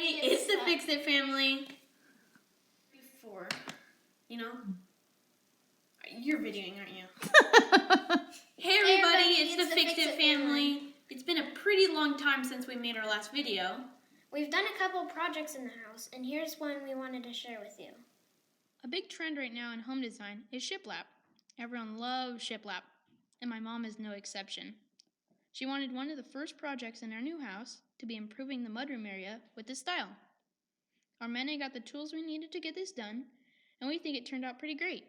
everybody, it's the Fix It family. Before, you know, you're videoing, aren't you? Hey everybody, it's the Fix It family. It's been a pretty long time since we made our last video. We've done a couple projects in the house, and here's one we wanted to share with you. A big trend right now in home design is shiplap. Everyone loves shiplap, and my mom is no exception. She wanted one of the first projects in our new house to be improving the mudroom area with this style. Our men got the tools we needed to get this done, and we think it turned out pretty great.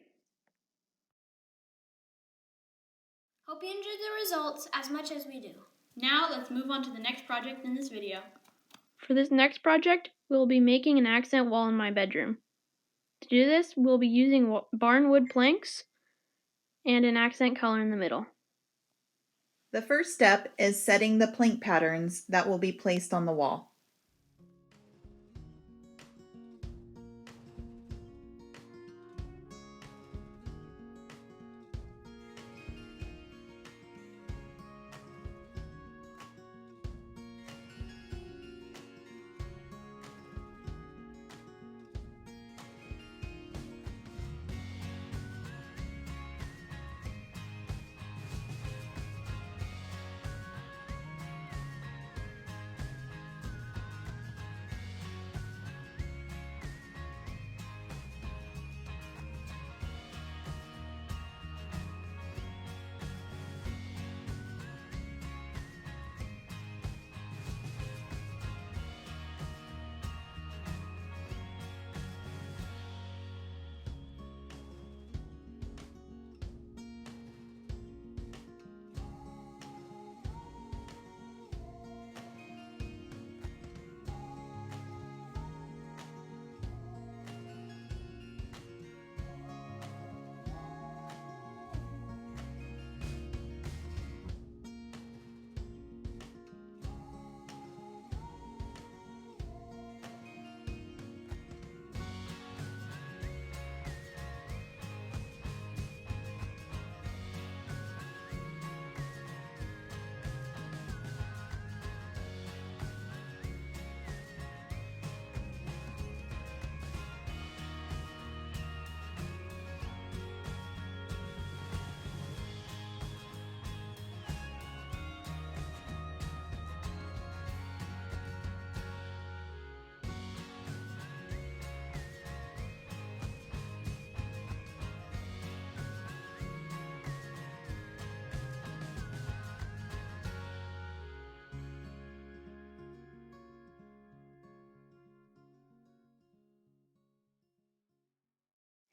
Hope you enjoyed the results as much as we do. Now let's move on to the next project in this video. For this next project, we'll be making an accent wall in my bedroom. To do this, we'll be using barnwood planks and an accent color in the middle. The first step is setting the plank patterns that will be placed on the wall.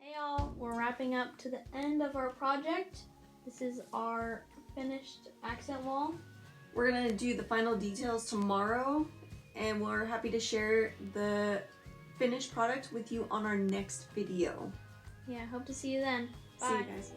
Hey y'all, we're wrapping up to the end of our project. This is our finished accent wall. We're gonna do the final details tomorrow, and we're happy to share the finished product with you on our next video. Yeah, hope to see you then. Bye. See you guys.